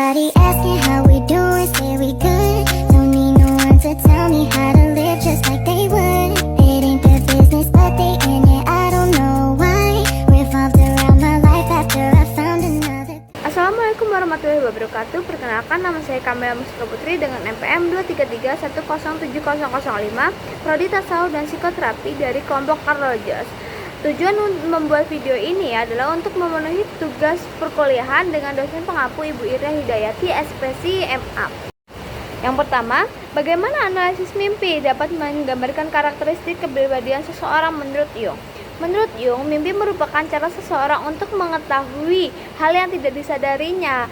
Everybody asking how we doing, say we good. Don't need no one to tell me how to live just like they would. It ain't their business, but they in it, I don't know why. Revolved around my life after I found another. Assalamualaikum warahmatullahi wabarakatuh. Perkenalkan, nama saya Kamila Mustika Putri dengan NPM 233107005, Prodi Tasawuf dan Psikoterapi dari kelompok Carl Rogers. Tujuan membuat video ini adalah untuk memenuhi tugas perkuliahan dengan dosen pengampu Ibu Ira Hidayati, ekspresi MA. Yang pertama, bagaimana analisis mimpi dapat menggambarkan karakteristik kepribadian seseorang menurut Jung? Menurut Jung, mimpi merupakan cara seseorang untuk mengetahui hal yang tidak disadarinya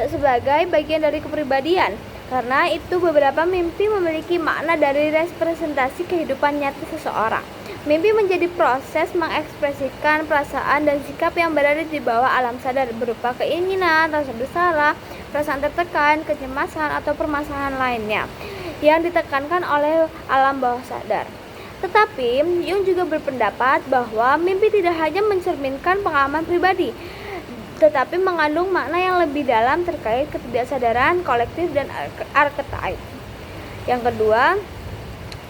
sebagai bagian dari kepribadian. Karena itu, beberapa mimpi memiliki makna dari representasi kehidupan nyata seseorang. Mimpi menjadi proses mengekspresikan perasaan dan sikap yang berada di bawah alam sadar, berupa keinginan, rasa bersalah, perasaan tertekan, kecemasan, atau permasalahan lainnya yang ditekankan oleh alam bawah sadar. Tetapi, Jung juga berpendapat bahwa mimpi tidak hanya mencerminkan pengalaman pribadi, tetapi mengandung makna yang lebih dalam terkait ketidaksadaran kolektif dan archetype. Yang kedua,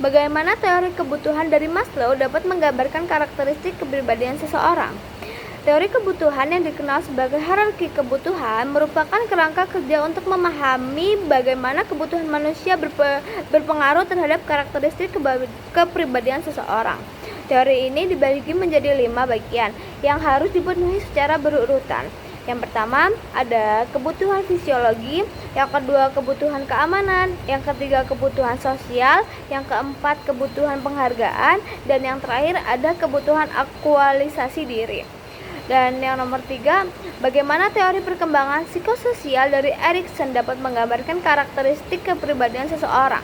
bagaimana teori kebutuhan dari Maslow dapat menggambarkan karakteristik kepribadian seseorang? Teori kebutuhan yang dikenal sebagai hierarki kebutuhan merupakan kerangka kerja untuk memahami bagaimana kebutuhan manusia berpengaruh terhadap karakteristik kepribadian seseorang. Teori ini dibagi menjadi 5 bagian yang harus dipenuhi secara berurutan. Yang pertama ada kebutuhan fisiologi, yang kedua kebutuhan keamanan, yang ketiga kebutuhan sosial, yang keempat kebutuhan penghargaan, dan yang terakhir ada kebutuhan aktualisasi diri. Dan yang nomor 3, bagaimana teori perkembangan psikososial dari Erikson dapat menggambarkan karakteristik kepribadian seseorang.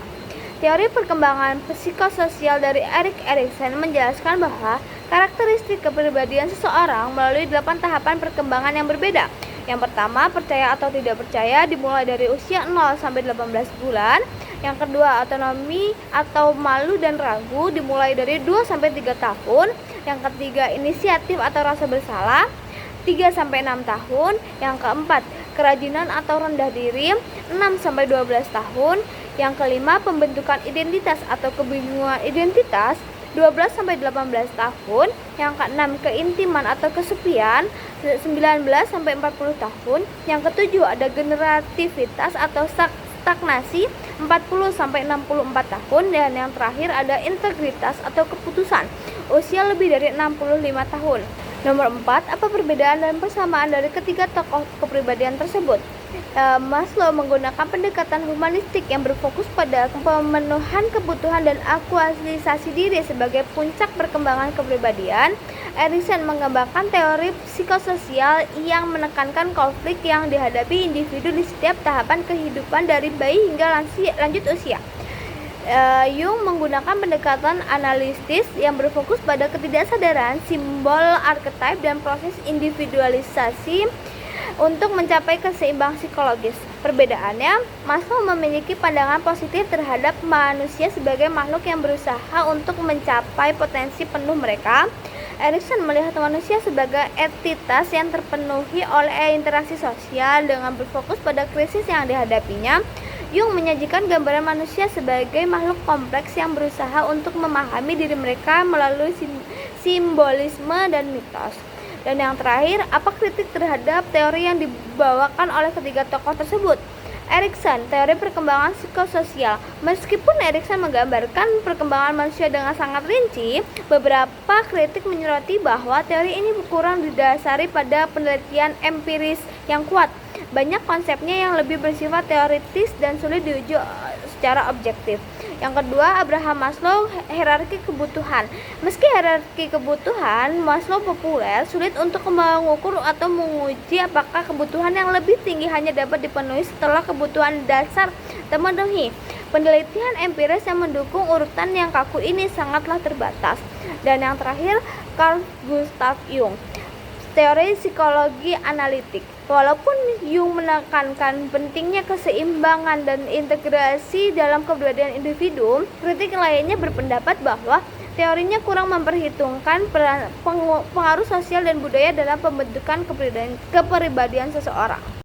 Teori perkembangan psikososial dari Erik Erikson menjelaskan bahwa karakteristik kepribadian seseorang melalui 8 tahapan perkembangan yang berbeda. Yang pertama, percaya atau tidak percaya dimulai dari usia 0 sampai 18 bulan. Yang kedua, otonomi atau malu dan ragu dimulai dari 2 sampai 3 tahun. Yang ketiga, inisiatif atau rasa bersalah 3 sampai 6 tahun. Yang keempat, kerajinan atau rendah diri 6 sampai 12 tahun. Yang kelima, pembentukan identitas atau kebingungan identitas 12 sampai 18 tahun. Yang keenam, keintiman atau kesepian 19 sampai 40 tahun. Yang ketujuh, ada generativitas atau stagnasi 40 sampai 64 tahun. Dan yang terakhir ada integritas atau keputusan usia lebih dari 65 tahun. Nomor 4, apa perbedaan dan persamaan dari ketiga tokoh kepribadian tersebut? Maslow menggunakan pendekatan humanistik yang berfokus pada pemenuhan kebutuhan dan aktualisasi diri sebagai puncak perkembangan kepribadian. Erikson mengembangkan teori psikososial yang menekankan konflik yang dihadapi individu di setiap tahapan kehidupan dari bayi hingga lanjut usia. Jung menggunakan pendekatan analitis yang berfokus pada ketidaksadaran, simbol archetype, dan proses individualisasi untuk mencapai keseimbangan psikologis. Perbedaannya, Maslow memiliki pandangan positif terhadap manusia sebagai makhluk yang berusaha untuk mencapai potensi penuh mereka. Erikson melihat manusia sebagai entitas yang terpenuhi oleh interaksi sosial dengan berfokus pada krisis yang dihadapinya. Jung menyajikan gambaran manusia sebagai makhluk kompleks yang berusaha untuk memahami diri mereka melalui simbolisme dan mitos. Dan yang terakhir, apa kritik terhadap teori yang dibawakan oleh ketiga tokoh tersebut? Erikson, teori perkembangan psikososial. Meskipun Erikson menggambarkan perkembangan manusia dengan sangat rinci, beberapa kritik menyoroti bahwa teori ini kurang didasari pada penelitian empiris yang kuat. Banyak konsepnya yang lebih bersifat teoritis dan sulit diuji secara objektif. Yang kedua, Abraham Maslow, hierarki kebutuhan. Meski hierarki kebutuhan Maslow populer, sulit untuk mengukur atau menguji apakah kebutuhan yang lebih tinggi hanya dapat dipenuhi setelah kebutuhan dasar terpenuhi. Penelitian empiris yang mendukung urutan yang kaku ini sangatlah terbatas. Dan yang terakhir, Carl Gustav Jung, teori psikologi analitik. Walaupun Jung menekankan pentingnya keseimbangan dan integrasi dalam kepribadian individu, kritik lainnya berpendapat bahwa teorinya kurang memperhitungkan pengaruh sosial dan budaya dalam pembentukan kepribadian seseorang.